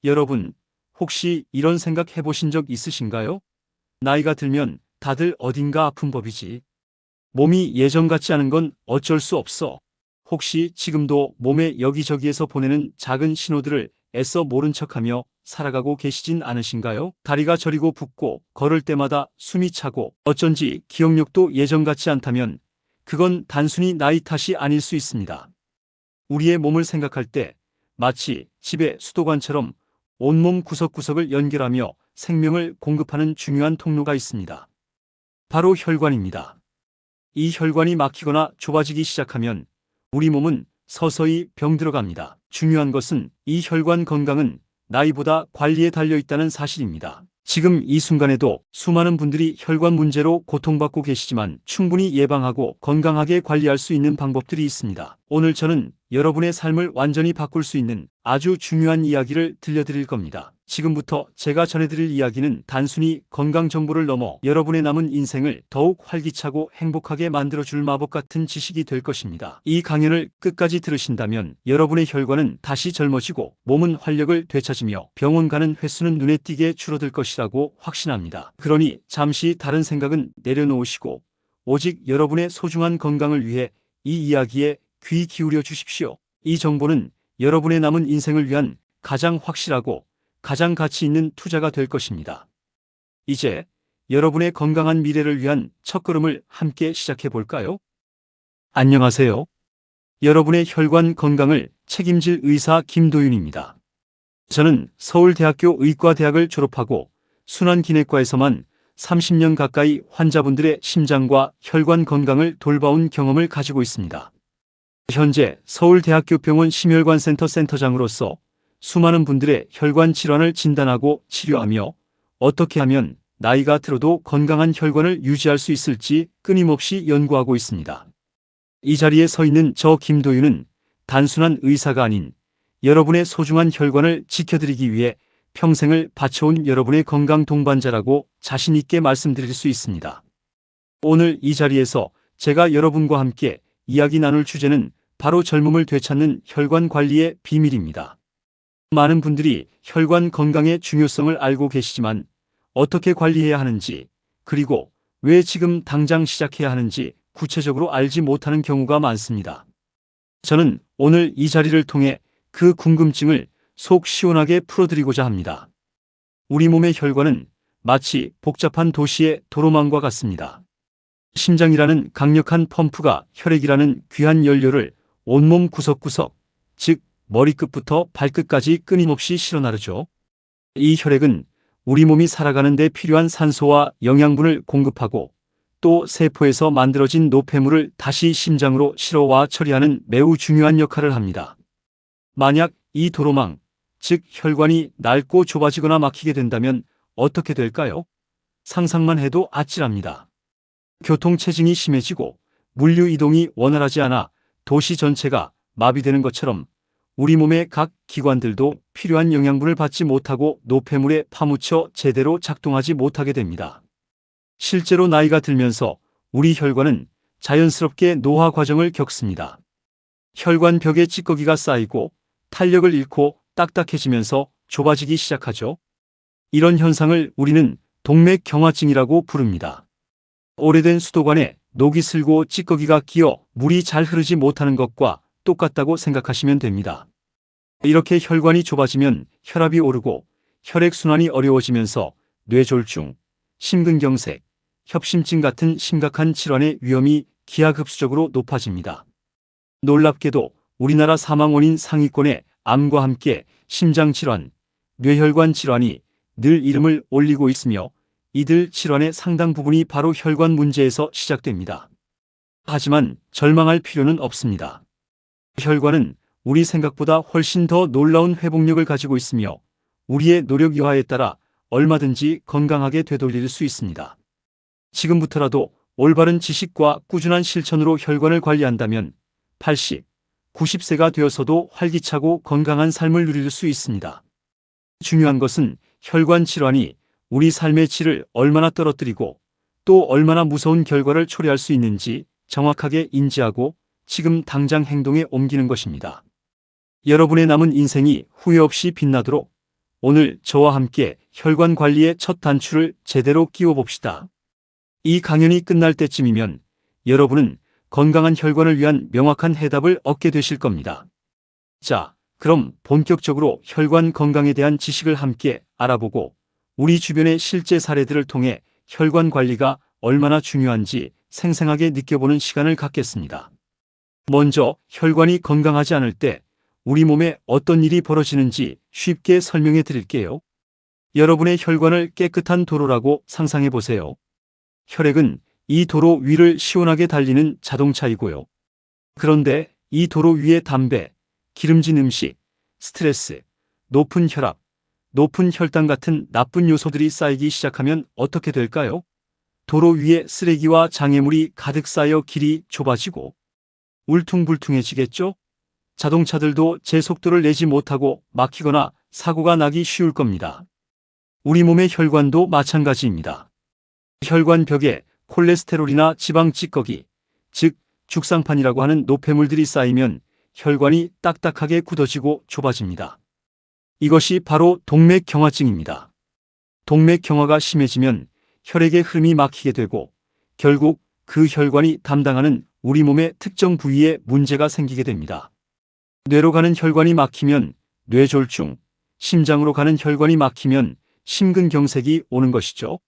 여러분, 혹시 이런 생각 해보신 적 있으신가요? 나이가 들면 다들 어딘가 아픈 법이지. 몸이 예전 같지 않은 건 어쩔 수 없어. 혹시 지금도 몸의 여기저기에서 보내는 작은 신호들을 애써 모른 척하며 살아가고 계시진 않으신가요? 다리가 저리고 붓고 걸을 때마다 숨이 차고 어쩐지 기억력도 예전 같지 않다면 그건 단순히 나이 탓이 아닐 수 있습니다. 우리의 몸을 생각할 때 마치 집의 수도관처럼 온몸 구석구석을 연결하며 생명을 공급하는 중요한 통로가 있습니다. 바로 혈관입니다. 이 혈관이 막히거나 좁아지기 시작하면 우리 몸은 서서히 병들어갑니다. 중요한 것은 이 혈관 건강은 나이보다 관리에 달려 있다는 사실입니다. 지금 이 순간에도 수많은 분들이 혈관 문제로 고통받고 계시지만 충분히 예방하고 건강하게 관리할 수 있는 방법들이 있습니다. 오늘 저는 여러분의 삶을 완전히 바꿀 수 있는 아주 중요한 이야기를 들려드릴 겁니다. 지금부터 제가 전해드릴 이야기는 단순히 건강 정보를 넘어 여러분의 남은 인생을 더욱 활기차고 행복하게 만들어줄 마법 같은 지식이 될 것입니다. 이 강연을 끝까지 들으신다면 여러분의 혈관은 다시 젊어지고 몸은 활력을 되찾으며 병원 가는 횟수는 눈에 띄게 줄어들 것이라고 확신합니다. 그러니 잠시 다른 생각은 내려놓으시고 오직 여러분의 소중한 건강을 위해 이 이야기에 귀 기울여 주십시오. 이 정보는 여러분의 남은 인생을 위한 가장 확실하고 가장 가치 있는 투자가 될 것입니다. 이제 여러분의 건강한 미래를 위한 첫걸음을 함께 시작해 볼까요? 안녕하세요. 여러분의 혈관 건강을 책임질 의사 김도윤입니다. 저는 서울대학교 의과대학을 졸업하고 순환기내과에서만 30년 가까이 환자분들의 심장과 혈관 건강을 돌봐온 경험을 가지고 있습니다. 현재 서울대학교병원 심혈관센터 센터장으로서 수많은 분들의 혈관 질환을 진단하고 치료하며 어떻게 하면 나이가 들어도 건강한 혈관을 유지할 수 있을지 끊임없이 연구하고 있습니다. 이 자리에 서 있는 저 김도윤은 단순한 의사가 아닌 여러분의 소중한 혈관을 지켜드리기 위해 평생을 바쳐온 여러분의 건강 동반자라고 자신 있게 말씀드릴 수 있습니다. 오늘 이 자리에서 제가 여러분과 함께 이야기 나눌 주제는 바로 젊음을 되찾는 혈관 관리의 비밀입니다. 많은 분들이 혈관 건강의 중요성을 알고 계시지만 어떻게 관리해야 하는지, 그리고 왜 지금 당장 시작해야 하는지 구체적으로 알지 못하는 경우가 많습니다. 저는 오늘 이 자리를 통해 그 궁금증을 속 시원하게 풀어드리고자 합니다. 우리 몸의 혈관은 마치 복잡한 도시의 도로망과 같습니다. 심장이라는 강력한 펌프가 혈액이라는 귀한 연료를 온몸 구석구석, 즉 머리끝부터 발끝까지 끊임없이 실어나르죠. 이 혈액은 우리 몸이 살아가는 데 필요한 산소와 영양분을 공급하고 또 세포에서 만들어진 노폐물을 다시 심장으로 실어와 처리하는 매우 중요한 역할을 합니다. 만약 이 도로망, 즉 혈관이 낡고 좁아지거나 막히게 된다면 어떻게 될까요? 상상만 해도 아찔합니다. 교통체증이 심해지고 물류 이동이 원활하지 않아 도시 전체가 마비되는 것처럼 우리 몸의 각 기관들도 필요한 영양분을 받지 못하고 노폐물에 파묻혀 제대로 작동하지 못하게 됩니다. 실제로 나이가 들면서 우리 혈관은 자연스럽게 노화 과정을 겪습니다. 혈관 벽에 찌꺼기가 쌓이고 탄력을 잃고 딱딱해지면서 좁아지기 시작하죠. 이런 현상을 우리는 동맥경화증이라고 부릅니다. 오래된 수도관에 녹이 슬고 찌꺼기가 끼어 물이 잘 흐르지 못하는 것과 똑같다고 생각하시면 됩니다. 이렇게 혈관이 좁아지면 혈압이 오르고 혈액순환이 어려워지면서 뇌졸중, 심근경색, 협심증 같은 심각한 질환의 위험이 기하급수적으로 높아집니다. 놀랍게도 우리나라 사망 원인 상위권에 암과 함께 심장질환, 뇌혈관 질환이 늘 이름을 올리고 있으며 이들 질환의 상당 부분이 바로 혈관 문제에서 시작됩니다. 하지만 절망할 필요는 없습니다. 혈관은 우리 생각보다 훨씬 더 놀라운 회복력을 가지고 있으며 우리의 노력 여하에 따라 얼마든지 건강하게 되돌릴 수 있습니다. 지금부터라도 올바른 지식과 꾸준한 실천으로 혈관을 관리한다면 80, 90세가 되어서도 활기차고 건강한 삶을 누릴 수 있습니다. 중요한 것은 혈관 질환이 우리 삶의 질을 얼마나 떨어뜨리고 또 얼마나 무서운 결과를 초래할 수 있는지 정확하게 인지하고 지금 당장 행동에 옮기는 것입니다. 여러분의 남은 인생이 후회 없이 빛나도록 오늘 저와 함께 혈관 관리의 첫 단추를 제대로 끼워 봅시다. 이 강연이 끝날 때쯤이면 여러분은 건강한 혈관을 위한 명확한 해답을 얻게 되실 겁니다. 자, 그럼 본격적으로 혈관 건강에 대한 지식을 함께 알아보고 우리 주변의 실제 사례들을 통해 혈관 관리가 얼마나 중요한지 생생하게 느껴보는 시간을 갖겠습니다. 먼저 혈관이 건강하지 않을 때 우리 몸에 어떤 일이 벌어지는지 쉽게 설명해 드릴게요. 여러분의 혈관을 깨끗한 도로라고 상상해 보세요. 혈액은 이 도로 위를 시원하게 달리는 자동차이고요. 그런데 이 도로 위에 담배, 기름진 음식, 스트레스, 높은 혈압, 높은 혈당 같은 나쁜 요소들이 쌓이기 시작하면 어떻게 될까요? 도로 위에 쓰레기와 장애물이 가득 쌓여 길이 좁아지고 울퉁불퉁해지겠죠? 자동차들도 제 속도를 내지 못하고 막히거나 사고가 나기 쉬울 겁니다. 우리 몸의 혈관도 마찬가지입니다. 혈관 벽에 콜레스테롤이나 지방 찌꺼기, 즉 죽상판이라고 하는 노폐물들이 쌓이면 혈관이 딱딱하게 굳어지고 좁아집니다. 이것이 바로 동맥경화증입니다. 동맥경화가 심해지면 혈액의 흐름이 막히게 되고 결국 그 혈관이 담당하는 우리 몸의 특정 부위에 문제가 생기게 됩니다. 뇌로 가는 혈관이 막히면 뇌졸중, 심장으로 가는 혈관이 막히면 심근경색이 오는 것이죠.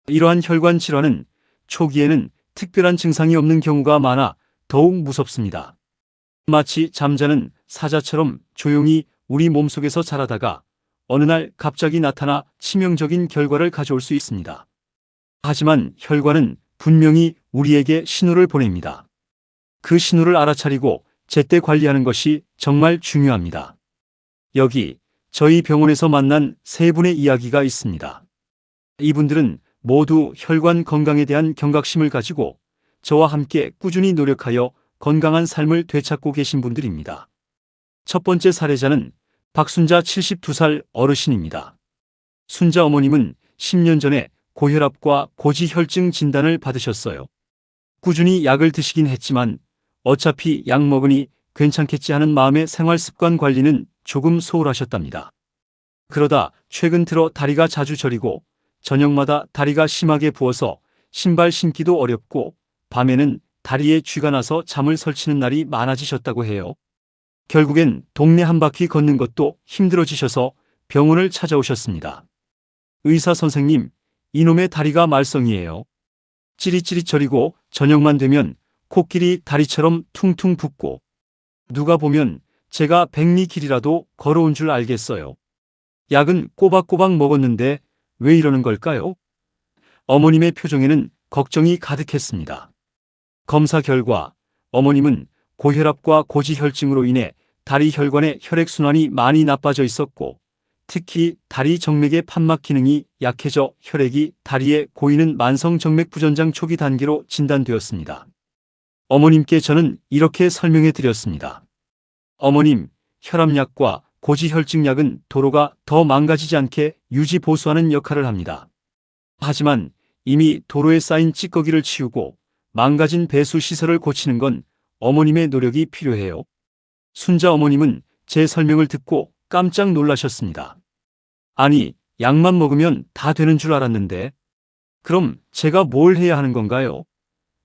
이러한 혈관 질환은 초기에는 특별한 증상이 없는 경우가 많아 더욱 무섭습니다. 마치 잠자는 사자처럼 조용히 우리 몸속에서 자라다가 어느 날 갑자기 나타나 치명적인 결과를 가져올 수 있습니다. 하지만 혈관은 분명히 우리에게 신호를 보냅니다. 그 신호를 알아차리고 제때 관리하는 것이 정말 중요합니다. 여기 저희 병원에서 만난 세 분의 이야기가 있습니다. 이분들은 모두 혈관 건강에 대한 경각심을 가지고 저와 함께 꾸준히 노력하여 건강한 삶을 되찾고 계신 분들입니다. 첫 번째 사례자는 박순자 72살 어르신입니다. 순자 어머님은 10년 전에 고혈압과 고지혈증 진단을 받으셨어요. 꾸준히 약을 드시긴 했지만 어차피 약 먹으니 괜찮겠지 하는 마음의 생활 습관 관리는 조금 소홀하셨답니다. 그러다 최근 들어 다리가 자주 저리고 저녁마다 다리가 심하게 부어서 신발 신기도 어렵고 밤에는 다리에 쥐가 나서 잠을 설치는 날이 많아지셨다고 해요. 결국엔 동네 한 바퀴 걷는 것도 힘들어지셔서 병원을 찾아오셨습니다. 의사 선생님, 이놈의 다리가 말썽이에요. 찌릿찌릿 저리고 저녁만 되면 코끼리 다리처럼 퉁퉁 붓고 누가 보면 제가 백리길이라도 걸어온 줄 알겠어요. 약은 꼬박꼬박 먹었는데 왜 이러는 걸까요? 어머님의 표정에는 걱정이 가득했습니다. 검사 결과 어머님은 고혈압과 고지혈증으로 인해 다리 혈관의 혈액순환이 많이 나빠져 있었고 특히 다리 정맥의 판막 기능이 약해져 혈액이 다리에 고이는 만성정맥부전장 초기 단계로 진단되었습니다. 어머님께 저는 이렇게 설명해 드렸습니다. 어머님, 혈압약과 고지혈증약은 도로가 더 망가지지 않게 유지 보수하는 역할을 합니다. 하지만 이미 도로에 쌓인 찌꺼기를 치우고 망가진 배수 시설을 고치는 건 어머님의 노력이 필요해요. 순자 어머님은 제 설명을 듣고 깜짝 놀라셨습니다. 아니, 약만 먹으면 다 되는 줄 알았는데 그럼 제가 뭘 해야 하는 건가요?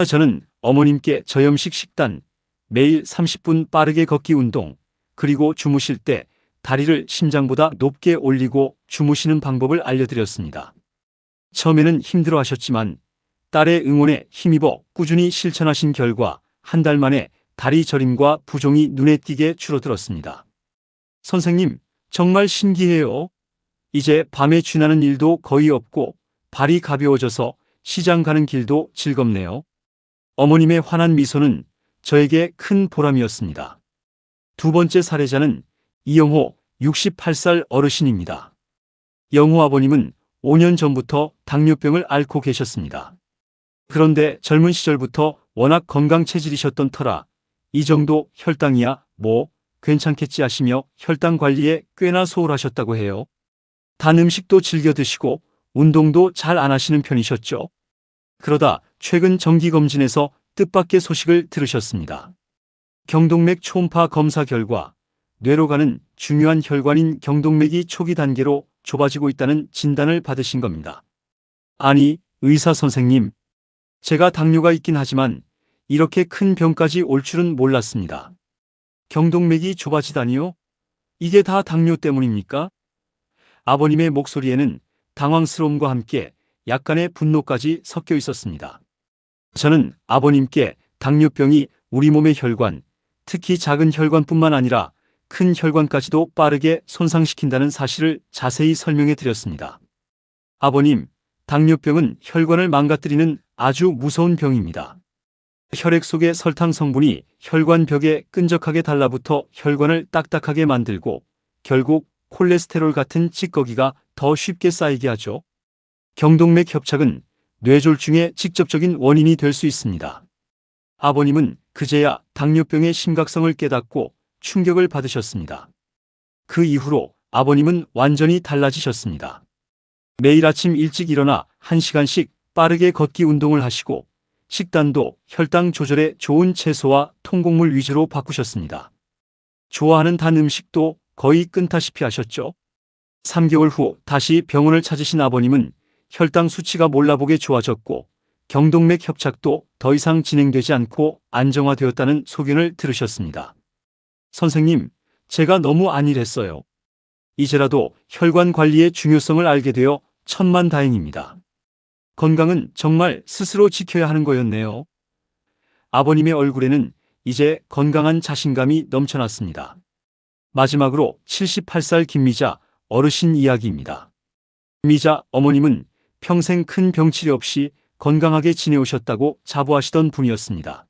저는 어머님께 저염식 식단, 매일 30분 빠르게 걷기 운동, 그리고 주무실 때 다리를 심장보다 높게 올리고 주무시는 방법을 알려드렸습니다. 처음에는 힘들어 하셨지만 딸의 응원에 힘입어 꾸준히 실천하신 결과 한 달 만에 다리 저림과 부종이 눈에 띄게 줄어들었습니다. 선생님, 정말 신기해요. 이제 밤에 쥐나는 일도 거의 없고 발이 가벼워져서 시장 가는 길도 즐겁네요. 어머님의 환한 미소는 저에게 큰 보람이었습니다. 두 번째 사례자는 이영호 68살 어르신입니다. 영호 아버님은 5년 전부터 당뇨병을 앓고 계셨습니다. 그런데 젊은 시절부터 워낙 건강 체질이셨던 터라 이 정도 혈당이야 뭐 괜찮겠지 하시며 혈당 관리에 꽤나 소홀하셨다고 해요. 단 음식도 즐겨 드시고 운동도 잘 안 하시는 편이셨죠. 그러다 최근 정기검진에서 뜻밖의 소식을 들으셨습니다. 경동맥 초음파 검사 결과 뇌로 가는 중요한 혈관인 경동맥이 초기 단계로 좁아지고 있다는 진단을 받으신 겁니다. 아니, 의사 선생님. 제가 당뇨가 있긴 하지만 이렇게 큰 병까지 올 줄은 몰랐습니다. 경동맥이 좁아지다니요? 이게 다 당뇨 때문입니까? 아버님의 목소리에는 당황스러움과 함께 약간의 분노까지 섞여 있었습니다. 저는 아버님께 당뇨병이 우리 몸의 혈관, 특히 작은 혈관뿐만 아니라 큰 혈관까지도 빠르게 손상시킨다는 사실을 자세히 설명해 드렸습니다. 아버님, 당뇨병은 혈관을 망가뜨리는 아주 무서운 병입니다. 혈액 속의 설탕 성분이 혈관 벽에 끈적하게 달라붙어 혈관을 딱딱하게 만들고 결국 콜레스테롤 같은 찌꺼기가 더 쉽게 쌓이게 하죠. 경동맥 협착은 뇌졸중의 직접적인 원인이 될 수 있습니다. 아버님은 그제야 당뇨병의 심각성을 깨닫고 충격을 받으셨습니다. 그 이후로 아버님은 완전히 달라지셨습니다. 매일 아침 일찍 일어나 1시간씩 빠르게 걷기 운동을 하시고 식단도 혈당 조절에 좋은 채소와 통곡물 위주로 바꾸셨습니다. 좋아하는 단 음식도 거의 끊다시피 하셨죠. 3개월 후 다시 병원을 찾으신 아버님은 혈당 수치가 몰라보게 좋아졌고 경동맥 협착도 더 이상 진행되지 않고 안정화되었다는 소견을 들으셨습니다. 선생님, 제가 너무 안일했어요. 이제라도 혈관 관리의 중요성을 알게 되어 천만다행입니다. 건강은 정말 스스로 지켜야 하는 거였네요. 아버님의 얼굴에는 이제 건강한 자신감이 넘쳐났습니다. 마지막으로 78살 김미자 어르신 이야기입니다. 미자 어머님은 평생 큰 병치레 없이 건강하게 지내오셨다고 자부하시던 분이었습니다.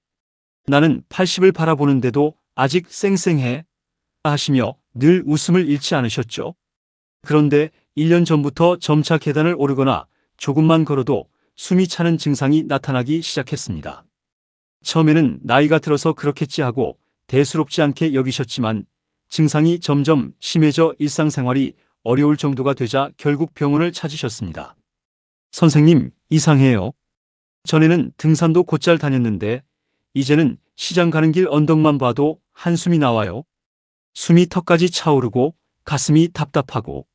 나는 80을 바라보는데도 아직 쌩쌩해 하시며 늘 웃음을 잃지 않으셨죠. 그런데 1년 전부터 점차 계단을 오르거나 조금만 걸어도 숨이 차는 증상이 나타나기 시작했습니다. 처음에는 나이가 들어서 그렇겠지 하고 대수롭지 않게 여기셨지만 증상이 점점 심해져 일상생활이 어려울 정도가 되자 결국 병원을 찾으셨습니다. 선생님, 이상해요. 전에는 등산도 곧잘 다녔는데 이제는 시장 가는 길 언덕만 봐도 한숨이 나와요. 숨이 턱까지 차오르고 가슴이 답답하고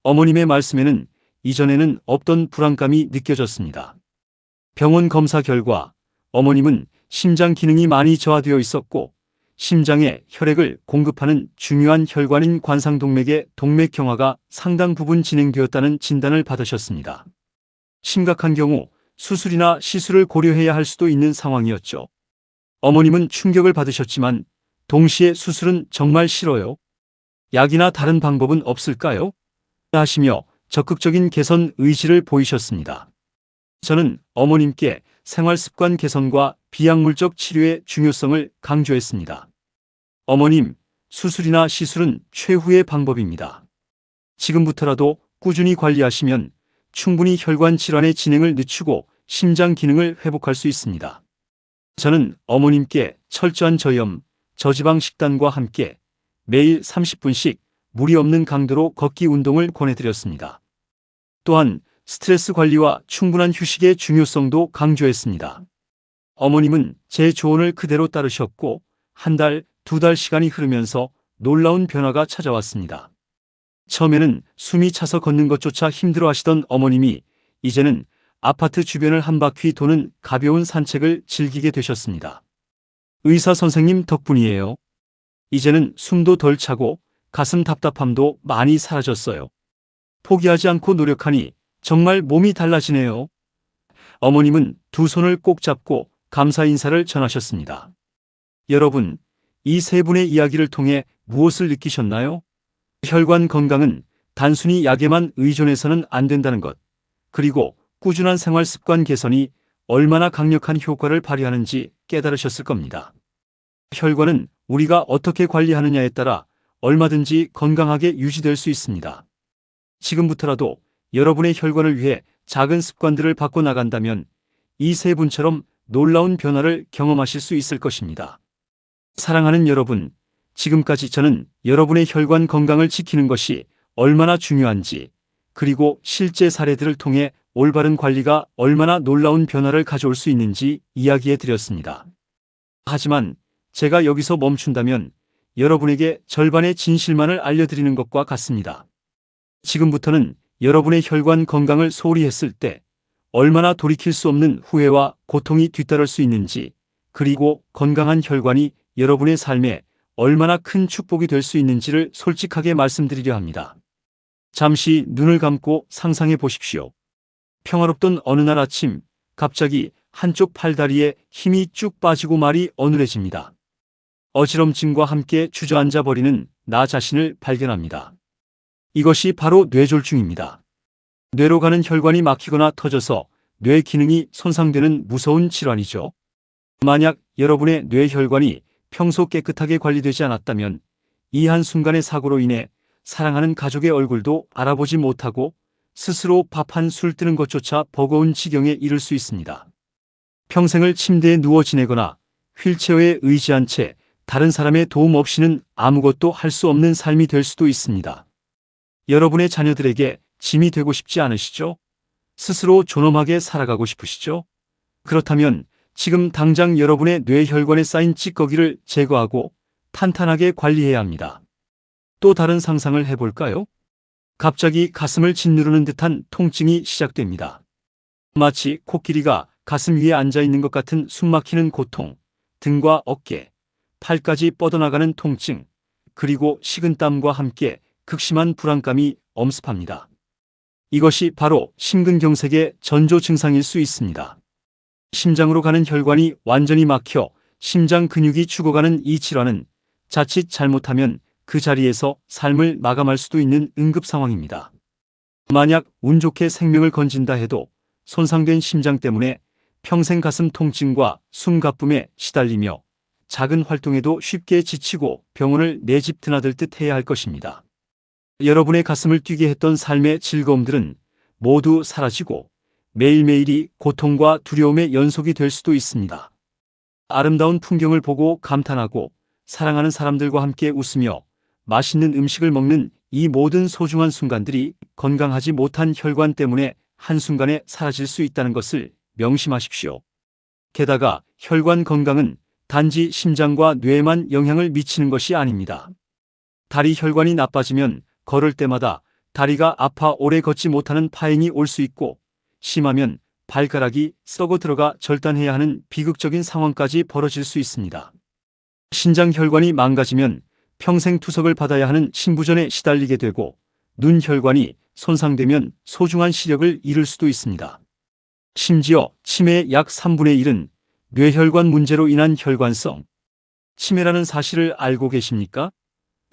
어머님의 말씀에는 이전에는 없던 불안감이 느껴졌습니다. 병원 검사 결과 어머님은 심장 기능이 많이 저하되어 있었고 심장에 혈액을 공급하는 중요한 혈관인 관상동맥의 동맥경화가 상당 부분 진행되었다는 진단을 받으셨습니다. 심각한 경우 수술이나 시술을 고려해야 할 수도 있는 상황이었죠. 어머님은 충격을 받으셨지만 동시에 수술은 정말 싫어요. 약이나 다른 방법은 없을까요? 하시며 적극적인 개선 의지를 보이셨습니다. 저는 어머님께 생활습관 개선과 비약물적 치료의 중요성을 강조했습니다. 어머님, 수술이나 시술은 최후의 방법입니다. 지금부터라도 꾸준히 관리하시면 충분히 혈관 질환의 진행을 늦추고 심장 기능을 회복할 수 있습니다. 저는 어머님께 철저한 저염, 저지방 식단과 함께 매일 30분씩 무리 없는 강도로 걷기 운동을 권해드렸습니다. 또한 스트레스 관리와 충분한 휴식의 중요성도 강조했습니다. 어머님은 제 조언을 그대로 따르셨고 한 달, 2달 시간이 흐르면서 놀라운 변화가 찾아왔습니다. 처음에는 숨이 차서 걷는 것조차 힘들어하시던 어머님이 이제는 아파트 주변을 한 바퀴 도는 가벼운 산책을 즐기게 되셨습니다. 의사 선생님 덕분이에요. 이제는 숨도 덜 차고 가슴 답답함도 많이 사라졌어요. 포기하지 않고 노력하니 정말 몸이 달라지네요. 어머님은 두 손을 꼭 잡고 감사 인사를 전하셨습니다. 여러분, 이 세 분의 이야기를 통해 무엇을 느끼셨나요? 혈관 건강은 단순히 약에만 의존해서는 안 된다는 것, 그리고 꾸준한 생활 습관 개선이 얼마나 강력한 효과를 발휘하는지 깨달으셨을 겁니다. 혈관은 우리가 어떻게 관리하느냐에 따라 얼마든지 건강하게 유지될 수 있습니다. 지금부터라도 여러분의 혈관을 위해 작은 습관들을 바꿔나간다면 이 세 분처럼 놀라운 변화를 경험하실 수 있을 것입니다. 사랑하는 여러분, 지금까지 저는 여러분의 혈관 건강을 지키는 것이 얼마나 중요한지, 그리고 실제 사례들을 통해 올바른 관리가 얼마나 놀라운 변화를 가져올 수 있는지 이야기해 드렸습니다. 하지만 제가 여기서 멈춘다면 여러분에게 절반의 진실만을 알려드리는 것과 같습니다. 지금부터는 여러분의 혈관 건강을 소홀히 했을 때 얼마나 돌이킬 수 없는 후회와 고통이 뒤따를 수 있는지, 그리고 건강한 혈관이 여러분의 삶에 얼마나 큰 축복이 될 수 있는지를 솔직하게 말씀드리려 합니다. 잠시 눈을 감고 상상해 보십시오. 평화롭던 어느 날 아침, 갑자기 한쪽 팔다리에 힘이 쭉 빠지고 말이 어눌해집니다. 어지럼증과 함께 주저앉아 버리는 나 자신을 발견합니다. 이것이 바로 뇌졸중입니다. 뇌로 가는 혈관이 막히거나 터져서 뇌 기능이 손상되는 무서운 질환이죠. 만약 여러분의 뇌혈관이 평소 깨끗하게 관리되지 않았다면 이 한순간의 사고로 인해 사랑하는 가족의 얼굴도 알아보지 못하고 스스로 밥 한 술 뜨는 것조차 버거운 지경에 이를 수 있습니다. 평생을 침대에 누워 지내거나 휠체어에 의지한 채 다른 사람의 도움 없이는 아무것도 할 수 없는 삶이 될 수도 있습니다. 여러분의 자녀들에게 짐이 되고 싶지 않으시죠? 스스로 존엄하게 살아가고 싶으시죠? 그렇다면 지금 당장 여러분의 뇌혈관에 쌓인 찌꺼기를 제거하고 탄탄하게 관리해야 합니다. 또 다른 상상을 해볼까요? 갑자기 가슴을 짓누르는 듯한 통증이 시작됩니다. 마치 코끼리가 가슴 위에 앉아 있는 것 같은 숨막히는 고통, 등과 어깨, 팔까지 뻗어나가는 통증, 그리고 식은땀과 함께 극심한 불안감이 엄습합니다. 이것이 바로 심근경색의 전조 증상일 수 있습니다. 심장으로 가는 혈관이 완전히 막혀 심장 근육이 죽어가는 이 질환은 자칫 잘못하면 그 자리에서 삶을 마감할 수도 있는 응급 상황입니다. 만약 운 좋게 생명을 건진다 해도 손상된 심장 때문에 평생 가슴 통증과 숨가쁨에 시달리며 작은 활동에도 쉽게 지치고 병원을 내 집 드나들 듯 해야 할 것입니다. 여러분의 가슴을 뛰게 했던 삶의 즐거움들은 모두 사라지고 매일매일이 고통과 두려움의 연속이 될 수도 있습니다. 아름다운 풍경을 보고 감탄하고 사랑하는 사람들과 함께 웃으며 맛있는 음식을 먹는 이 모든 소중한 순간들이 건강하지 못한 혈관 때문에 한순간에 사라질 수 있다는 것을 명심하십시오. 게다가 혈관 건강은 단지 심장과 뇌에만 영향을 미치는 것이 아닙니다. 다리 혈관이 나빠지면 걸을 때마다 다리가 아파 오래 걷지 못하는 파행이 올 수 있고, 심하면 발가락이 썩어 들어가 절단해야 하는 비극적인 상황까지 벌어질 수 있습니다. 신장 혈관이 망가지면 평생 투석을 받아야 하는 신부전에 시달리게 되고, 눈 혈관이 손상되면 소중한 시력을 잃을 수도 있습니다. 심지어 치매의 약 3분의 1은 뇌혈관 문제로 인한 혈관성 치매라는 사실을 알고 계십니까?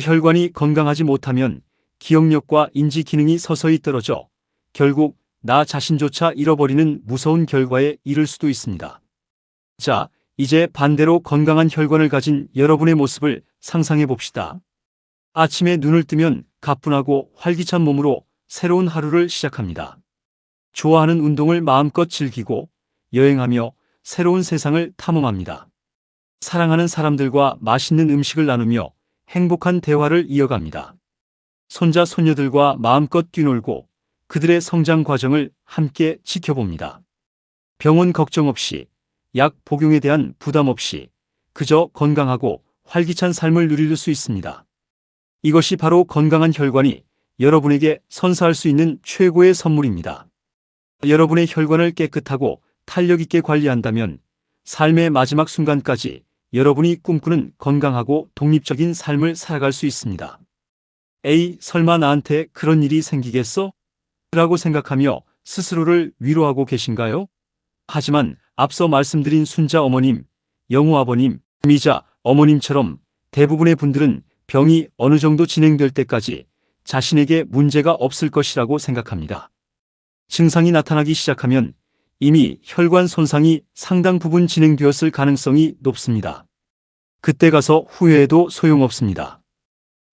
혈관이 건강하지 못하면 기억력과 인지 기능이 서서히 떨어져 결국 나 자신조차 잃어버리는 무서운 결과에 이를 수도 있습니다. 자, 이제 반대로 건강한 혈관을 가진 여러분의 모습을 상상해 봅시다. 아침에 눈을 뜨면 가뿐하고 활기찬 몸으로 새로운 하루를 시작합니다. 좋아하는 운동을 마음껏 즐기고 여행하며 새로운 세상을 탐험합니다. 사랑하는 사람들과 맛있는 음식을 나누며 행복한 대화를 이어갑니다. 손자, 손녀들과 마음껏 뛰놀고 그들의 성장 과정을 함께 지켜봅니다. 병원 걱정 없이, 약 복용에 대한 부담 없이 그저 건강하고 활기찬 삶을 누릴 수 있습니다. 이것이 바로 건강한 혈관이 여러분에게 선사할 수 있는 최고의 선물입니다. 여러분의 혈관을 깨끗하고 탄력 있게 관리한다면 삶의 마지막 순간까지 여러분이 꿈꾸는 건강하고 독립적인 삶을 살아갈 수 있습니다. 에이, 설마 나한테 그런 일이 생기겠어? 라고 생각하며 스스로를 위로하고 계신가요? 하지만 앞서 말씀드린 순자 어머님, 영우 아버님, 이자 어머님처럼 대부분의 분들은 병이 어느 정도 진행될 때까지 자신에게 문제가 없을 것이라고 생각합니다. 증상이 나타나기 시작하면 이미 혈관 손상이 상당 부분 진행되었을 가능성이 높습니다. 그때 가서 후회해도 소용없습니다.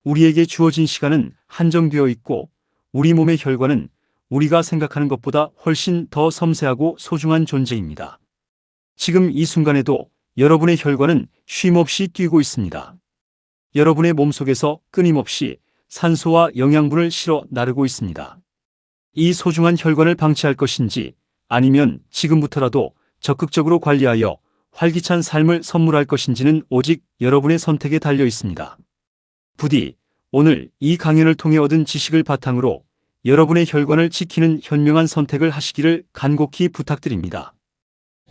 우리에게 주어진 시간은 한정되어 있고 우리 몸의 혈관은 우리가 생각하는 것보다 훨씬 더 섬세하고 소중한 존재입니다. 지금 이 순간에도 여러분의 혈관은 쉼없이 뛰고 있습니다. 여러분의 몸속에서 끊임없이 산소와 영양분을 실어 나르고 있습니다. 이 소중한 혈관을 방치할 것인지 아니면 지금부터라도 적극적으로 관리하여 활기찬 삶을 선물할 것인지는 오직 여러분의 선택에 달려 있습니다. 부디 오늘 이 강연을 통해 얻은 지식을 바탕으로 여러분의 혈관을 지키는 현명한 선택을 하시기를 간곡히 부탁드립니다.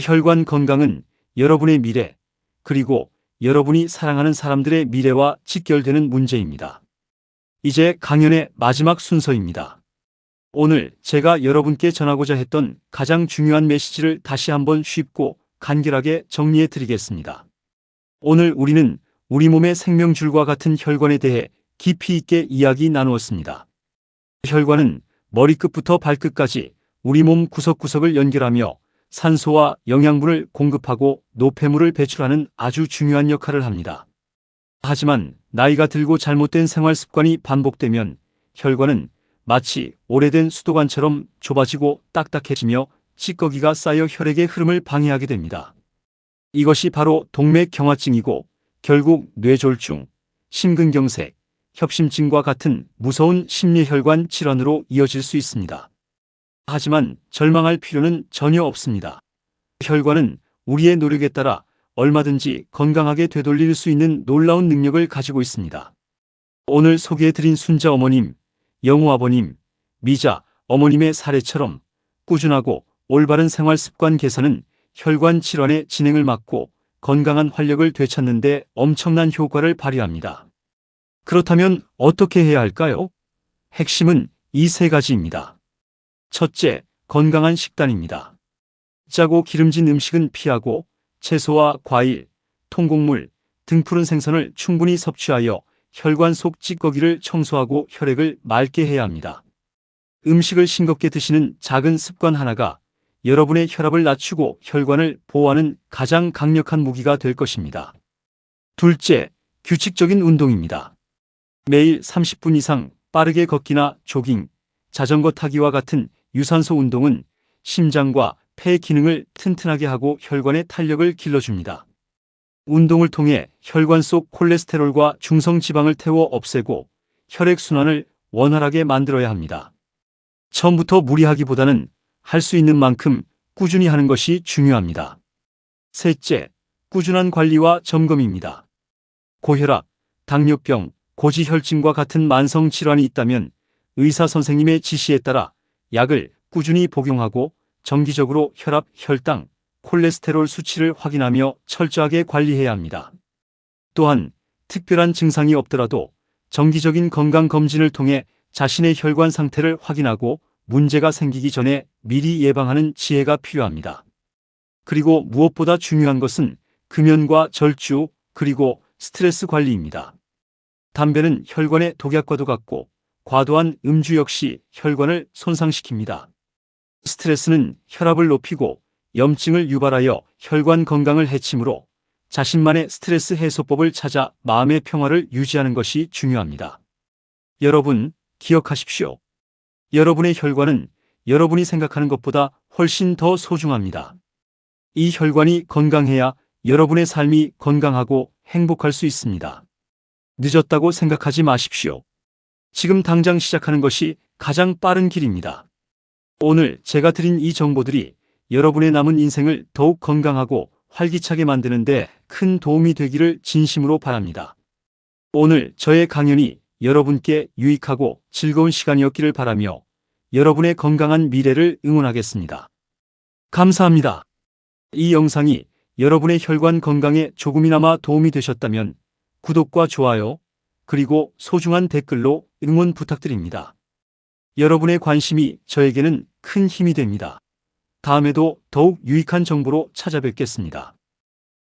혈관 건강은 여러분의 미래, 그리고 여러분이 사랑하는 사람들의 미래와 직결되는 문제입니다. 이제 강연의 마지막 순서입니다. 오늘 제가 여러분께 전하고자 했던 가장 중요한 메시지를 다시 한번 쉽고 간결하게 정리해 드리겠습니다. 오늘 우리는 우리 몸의 생명줄과 같은 혈관에 대해 깊이 있게 이야기 나누었습니다. 혈관은 머리끝부터 발끝까지 우리 몸 구석구석을 연결하며 산소와 영양분을 공급하고 노폐물을 배출하는 아주 중요한 역할을 합니다. 하지만 나이가 들고 잘못된 생활 습관이 반복되면 혈관은 마치 오래된 수도관처럼 좁아지고 딱딱해지며 찌꺼기가 쌓여 혈액의 흐름을 방해하게 됩니다. 이것이 바로 동맥경화증이고 결국 뇌졸중, 심근경색, 협심증과 같은 무서운 심리혈관 질환으로 이어질 수 있습니다. 하지만 절망할 필요는 전혀 없습니다. 혈관은 우리의 노력에 따라 얼마든지 건강하게 되돌릴 수 있는 놀라운 능력을 가지고 있습니다. 오늘 소개해드린 순자 어머님, 영우 아버님, 미자 어머님의 사례처럼 꾸준하고 올바른 생활 습관 개선은 혈관 질환의 진행을 막고 건강한 활력을 되찾는 데 엄청난 효과를 발휘합니다. 그렇다면 어떻게 해야 할까요? 핵심은 이 세 가지입니다. 첫째, 건강한 식단입니다. 짜고 기름진 음식은 피하고 채소와 과일, 통곡물, 등 푸른 생선을 충분히 섭취하여 혈관 속 찌꺼기를 청소하고 혈액을 맑게 해야 합니다. 음식을 싱겁게 드시는 작은 습관 하나가 여러분의 혈압을 낮추고 혈관을 보호하는 가장 강력한 무기가 될 것입니다. 둘째, 규칙적인 운동입니다. 매일 30분 이상 빠르게 걷기나 조깅, 자전거 타기와 같은 유산소 운동은 심장과 폐 기능을 튼튼하게 하고 혈관의 탄력을 길러줍니다. 운동을 통해 혈관 속 콜레스테롤과 중성지방을 태워 없애고 혈액순환을 원활하게 만들어야 합니다. 처음부터 무리하기보다는 할 수 있는 만큼 꾸준히 하는 것이 중요합니다. 셋째, 꾸준한 관리와 점검입니다. 고혈압, 당뇨병, 고지혈증과 같은 만성 질환이 있다면 의사 선생님의 지시에 따라 약을 꾸준히 복용하고 정기적으로 혈압, 혈당, 콜레스테롤 수치를 확인하며 철저하게 관리해야 합니다. 또한 특별한 증상이 없더라도 정기적인 건강검진을 통해 자신의 혈관 상태를 확인하고 문제가 생기기 전에 미리 예방하는 지혜가 필요합니다. 그리고 무엇보다 중요한 것은 금연과 절주, 그리고 스트레스 관리입니다. 담배는 혈관의 독약과도 같고 과도한 음주 역시 혈관을 손상시킵니다. 스트레스는 혈압을 높이고 염증을 유발하여 혈관 건강을 해치므로 자신만의 스트레스 해소법을 찾아 마음의 평화를 유지하는 것이 중요합니다. 여러분, 기억하십시오. 여러분의 혈관은 여러분이 생각하는 것보다 훨씬 더 소중합니다. 이 혈관이 건강해야 여러분의 삶이 건강하고 행복할 수 있습니다. 늦었다고 생각하지 마십시오. 지금 당장 시작하는 것이 가장 빠른 길입니다. 오늘 제가 드린 이 정보들이 여러분의 남은 인생을 더욱 건강하고 활기차게 만드는 데 큰 도움이 되기를 진심으로 바랍니다. 오늘 저의 강연이 여러분께 유익하고 즐거운 시간이었기를 바라며 여러분의 건강한 미래를 응원하겠습니다. 감사합니다. 이 영상이 여러분의 혈관 건강에 조금이나마 도움이 되셨다면 구독과 좋아요, 그리고 소중한 댓글로 응원 부탁드립니다. 여러분의 관심이 저에게는 큰 힘이 됩니다. 다음에도 더욱 유익한 정보로 찾아뵙겠습니다.